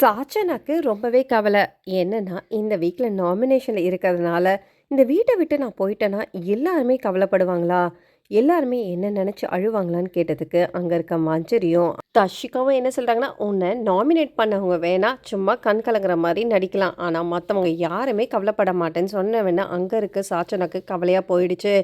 சாச்சனாக்கு ரொம்பவே கவலை. என்னன்னா, இந்த வீக்ல நாமினேஷன்ல இருக்கிறதுனால, இந்த வீட்ட விட்டு நான் போயிட்டேன்னா, எல்லாருமே கவலைப்படுவாங்களா? எல்லாருமே என்ன நெனச்சு அழுவாங்களான்னு கேட்டதுக்கு, அங்க இருக்க மஞ்சரியும், தர்ஷிகாவும் என்ன சொல்றாங்கன்னா, "உன்ன நாமினேட் பண்ணவங்க வேணா சும்மா கண் கலங்குற மாரி நடிக்கலாம். ஆனா மத்தவங்க யாருமே கவலைப்பட மாட்டேன்னு" சொன்னவொன்னே, அங்க இருக்க சாச்சனாக்கு கவலையா போயிடுச்சு.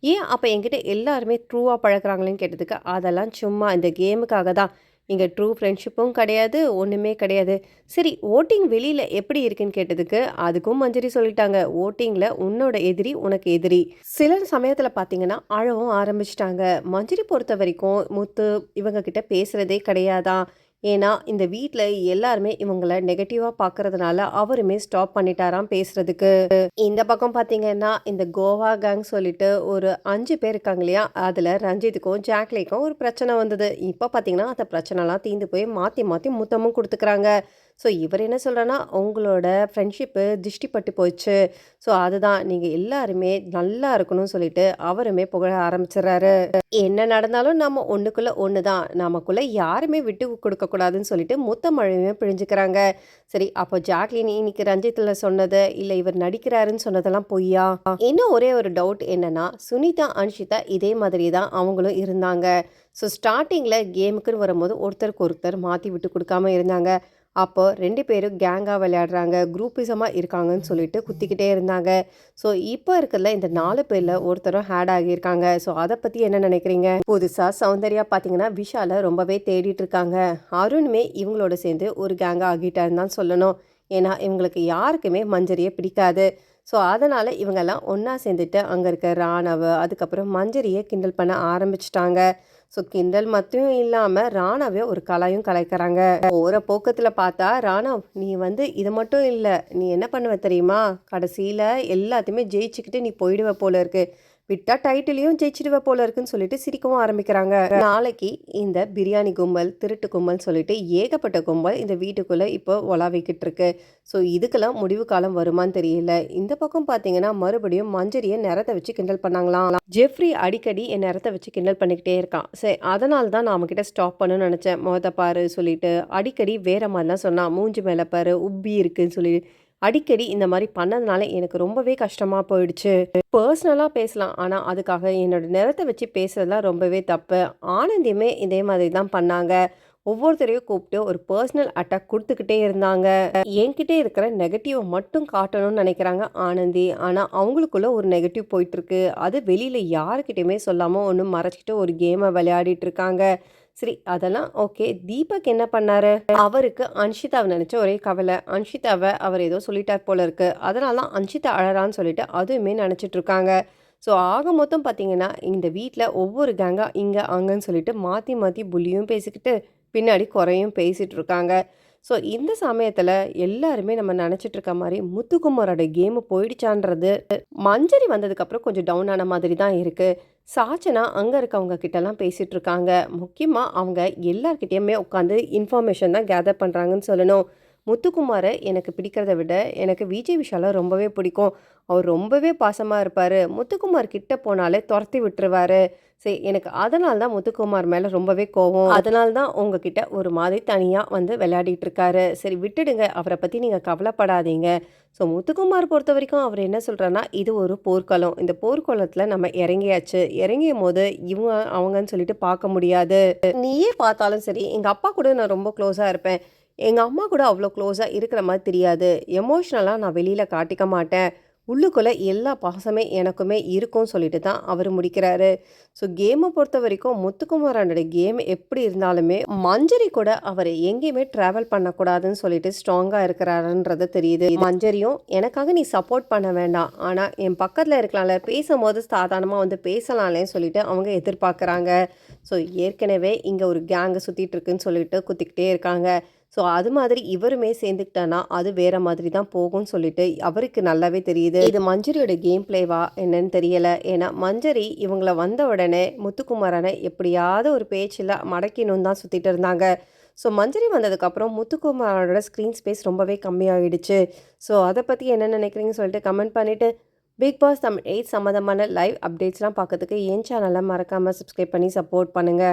ஏன் அப்ப என்கிட்ட எல்லாருமே ட்ரூவா பழகுறாங்களேன்னு கேட்டதுக்கு, "அதெல்லாம் சும்மா இந்த கேமுக்காக தான். இங்க ட்ரூ ஃப்ரெண்ட்ஷிப்பும் கிடையாது, ஒண்ணுமே கிடையாது." சரி, வோட்டிங் வெளியில எப்படி இருக்குன்னு கேட்டதுக்கு, அதுக்கும் மஞ்சரி சொல்லிட்டாங்க. "வோட்டிங்ல உன்னோட எதிரி உனக்கு எதிரி." சிலர் சமயத்துல பார்த்தீங்கன்னா, அழவும் ஆரம்பிச்சுட்டாங்க. மஞ்சரி பொறுத்தவரைக்கும், முத்து இவங்க கிட்ட பேசுறதே கிடையாதாம். ஏன்னா, இந்த வீட்ல எல்லாருமே இவங்கள நெகட்டிவா பார்க்கறதுனால, அவருமே ஸ்டாப் பண்ணிட்டாராம் பேசுறதுக்கு. இந்த பக்கம் பார்த்தீங்கன்னா, இந்த கோவா கேங் சொல்லிட்டு ஒரு 5 பேர் இருக்காங்க இல்லையா? அதுல ரஞ்சித்துக்கும், ஜாக்லிக்கும் ஒரு பிரச்சனை வந்தது. இப்ப பார்த்தீங்கன்னா, அந்த பிரச்சனைலாம் தீர்ந்து போய் மாத்தி மாத்தி முத்தமும் குடுத்துக்கிறாங்க. ஸோ இவர் என்ன சொல்றார்ன்னா, "உங்களோட ஃப்ரெண்ட்ஷிப்பு திஷ்டி பட்டு போச்சு. ஸோ அதுதான் நீங்க எல்லாருமே நல்லா இருக்கணும்னு" சொல்லிட்டு அவருமே புகழ ஆரம்பிச்சுடுறாரு. என்ன நடந்தாலும் நம்ம ஒண்ணுக்குள்ள ஒண்ணு தான். நமக்குள்ள யாருமே விட்டு குடுக்கக்கூடாதுன்னு சொல்லிட்டு முத்தமழையுமே பிழிஞ்சுக்கிறாங்க. சரி, அப்போ ஜாக்லின் இன்னைக்கு ரஞ்சித்ல சொன்னது, இல்ல இவர் நடிக்கிறாருன்னு சொன்னதெல்லாம் பொய்யா? இன்னும் ஒரே ஒரு டவுட் என்னன்னா, சுனிதா, அன்ஷிதா இதே மாதிரி தான் அவங்களும் இருந்தாங்க. ஸோ ஸ்டார்ட்டிங்ல கேமுக்குன்னு வரும்போது ஒருத்தருக்கு ஒருத்தர் மாத்தி விட்டு குடுக்காம இருந்தாங்க. அப்போ 2 பேரும் கேங்கா விளையாடுறாங்க, குரூப்பிசமா இருக்காங்கன்னு சொல்லிட்டு குத்திக்கிட்டே இருந்தாங்க. ஸோ இப்போ இருக்கிறதுல இந்த 4 பேர்ல ஒருத்தரும் ஆட் ஆகியிருக்காங்க. ஸோ அத பத்தி என்ன நினைக்கிறீங்க? புதுசா சௌந்தர்யா பார்த்தீங்கன்னா, விஷால ரொம்பவே தேடிட்டு இருக்காங்க. அருணுமே இவங்களோட சேர்ந்து ஒரு கேங்கா ஆகிட்டாருன்னு தான் சொல்லணும். ஏன்னா, இவங்களுக்கு யாருக்குமே மஞ்சரிய பிடிக்காது. ஸோ அதனால இவங்கெல்லாம் ஒண்ணா சேர்ந்துட்டு அங்க இருக்க ராணவ, அதுக்கப்புறம் மஞ்சரிய கிண்டல் பண்ண ஆரம்பிச்சுட்டாங்க. ஸோ கிண்டல் மட்டும் இல்லாம ராணாவே ஒரு கலாயும் கலாய்க்கிறாங்க. போற போக்கத்துல பார்த்தா, "ராணவ், நீ வந்து இது மட்டும் இல்ல. நீ என்ன பண்ணுவ தெரியுமா? கடைசியில எல்லாத்தையுமே ஜெயிச்சுக்கிட்டு நீ போயிடுவ போல இருக்கு. விட்டா டைட்டிலையும் ஜெயிச்சிடுவ போல இருக்குன்னு" சொல்லிட்டு சிரிக்கவும் ஆரம்பிக்கிறாங்க. நாளைக்கு இந்த பிரியாணி கும்பல், திருட்டு கும்பல்னு சொல்லிட்டு ஏகப்பட்ட கும்பல் இந்த வீட்டுக்குள்ள இப்போ உலாவிக்கிட்டு இருக்கு. ஸோ இதுக்கெல்லாம் முடிவு காலம் வருமான்னு தெரியல. இந்த பக்கம் பார்த்தீங்கன்னா, மறுபடியும் மஞ்சரிய நிறத்த வச்சு கிண்டல் பண்ணாங்களாம். ஜெஃப்ரி அடிக்கடி என் நிறத்த வச்சு கிண்டல் பண்ணிக்கிட்டே இருக்கான். சரி, அதனால தான் நான் அவன்கிட்ட ஸ்டாப் பண்ணணும்னு நினச்சேன். "மொத பாரு" சொல்லிட்டு அடிக்கடி வேற மாதிரிலாம் சொன்னான். "மூஞ்சி மேல பாரு, உப்பி இருக்குன்னு" சொல்லி அடிக்கடி இந்த மாரி பண்ணதுனால எனக்கு ரொம்பவே கஷ்டமா போயிடுச்சு. பர்சனலா பேசலாம். ஆனா, அதுக்காக என்னோட நிறத்த வச்சு பேசுறதுலாம் ரொம்பவே தப்பு. ஆனந்தியுமே இதே மாதிரி தான் பண்ணாங்க. ஒவ்வொருத்தரையும் கூப்பிட்டு ஒரு பர்சனல் அட்டாக் குடுத்துக்கிட்டே இருந்தாங்க. என்கிட்ட இருக்கிற நெகட்டிவ மட்டும் காட்டணும்னு நெனைக்கிறாங்க ஆனந்தி. ஆனா, அவங்களுக்குள்ள ஒரு நெகட்டிவ் போயிட்டுருக்கு. அது வெளியில யாருக்கிட்டயுமே சொல்லாம ஒண்ணு மறைச்சுக்கிட்டு ஒரு கேம விளையாடிட்டு இருக்காங்க. சரி, அதெல்லாம் ஓகே. தீபக் என்ன பண்ணாரு? அவருக்கு அன்ஷிதாவ நெனச்சு ஒரே கவல. அன்ஷிதாவ அவர் ஏதோ சொல்லிட்டார் போல இருக்கு. அதனால தான் அன்ஷிதா அழறான்னு சொல்லிட்டு அதுவுமே நெனச்சிட்டு இருக்காங்க. ஸோ ஆக மொத்தம் பார்த்தீங்கன்னா, இந்த வீட்ல ஒவ்வொரு கேங்கா இங்க, அங்கன்னு சொல்லிட்டு மாத்தி மாத்தி புல்லியும் பேசிக்கிட்டு, பின்னாடி குறையும் பேசிட்டு இருக்காங்க. ஸோ இந்த சமயத்துல எல்லாருமே நம்ம நெனச்சிட்டு இருக்க மாரி முத்துக்குமாரோட கேம் போயிடுச்சான்றது மஞ்சரி வந்ததுக்கப்புறம் கொஞ்சம் டவுன் ஆன மாதிரி தான் இருக்கு. சாச்சனா அங்க இருக்கவங்க கிட்டலாம் பேசிட்டு இருக்காங்க. முக்கியமா அவங்க எல்லார்கிட்டயுமே உட்காந்து இன்ஃபர்மேஷன் தான் கேதர் பண்றாங்கன்னு சொல்லணும். முத்துக்குமார எனக்கு பிடிக்கிறத விட, எனக்கு விஜய் விஷால ரொம்பவே பிடிக்கும். அவர் ரொம்பவே பாசமா இருப்பாரு. முத்துக்குமார் கிட்ட போனாலே தொரத்தி விட்டுருவாரு. சரி, எனக்கு அதனால தான் முத்துக்குமார் மேல ரொம்பவே கோவம். அதனால தான் உங்ககிட்ட ஒரு மாதிரி தனியா வந்து விளையாடிட்டு இருக்காரு. சரி விட்டுடுங்க. அவர பத்தி நீங்க கவலைப்படாதீங்க. ஸோ முத்துக்குமார் பொறுத்தவரைக்கும் அவர் என்ன சொல்றார்ன்னா, இது ஒரு போர்க்களம். இந்த போர்க்களத்துல நம்ம இறங்கியாச்சு. இறங்கியும்போது இவங்க, அவங்கன்னு சொல்லிட்டு பார்க்க முடியாது. நீயே பார்த்தாலும் சரி, எங்க அப்பா கூட நான் ரொம்ப க்ளோஸா இருப்பேன். எங்க அம்மா கூட அவ்வளோ க்ளோஸா இருக்கிற மாரி தெரியாது. எமோஷனலா நான் வெளியில காட்டிக்க மாட்டேன். உள்ளுக்குள்ள எல்லா பாசமே எனக்குமே இருக்கும்னு சொல்லிட்டு தான் அவரு முடிக்கிறாரு. ஸோ கேம பொறுத்தவரைக்கும் முத்துக்குமாரனோட கேம் எப்படி இருந்தாலுமே, மஞ்சரி கூட அவர எங்கேயுமே ட்ராவல் பண்ணக்கூடாதுன்னு சொல்லிட்டு ஸ்ட்ராங்கா இருக்கிறாருன்றது தெரியுது. மஞ்சரியும் எனக்காக நீ சப்போர்ட் பண்ண வேண்டாம். ஆனா என் பக்கத்துல இருக்கலாம்ல, பேசும்போது சாதாரணமா வந்து பேசலாம்லன்னு சொல்லிட்டு அவங்க எதிர்பார்க்குறாங்க. ஸோ ஏற்கனவே இங்க ஒரு கேங்கு சுத்திட்டு இருக்குன்னு சொல்லிட்டு குத்திக்கிட்டே இருக்காங்க. ஸோ அது மாதிரி இவருமே சேர்ந்துக்கிட்டானா, அது வேற மாதிரி தான் போகும்னு சொல்லிட்டு அவருக்கு நல்லாவே தெரியுது. இது மஞ்சரியோட கேம் பிளேவா என்னன்னு தெரியல. ஏன்னா மஞ்சரி இவங்கள வந்த உடனே முத்துக்குமாரனை எப்படியாவது ஒரு பேச்சில மடக்கிணும் தான் சுத்திட்டு இருந்தாங்க. ஸோ மஞ்சரி வந்ததுக்கப்புறம் முத்துக்குமாரோட ஸ்க்ரீன் ஸ்பேஸ் ரொம்பவே கம்மியாயிடுச்சு. ஸோ அத பத்தி என்ன நினைக்கிறீங்கன்னு சொல்லிட்டு கமெண்ட் பண்ணிட்டு, பிக் பாஸ் தமிழ் 8 சம்மந்தமான லைவ் அப்டேட்ஸ்லாம் பார்க்கறதுக்கு என் சேனல மறக்காம சப்ஸ்கிரைப் பண்ணி சப்போர்ட் பண்ணுங்க.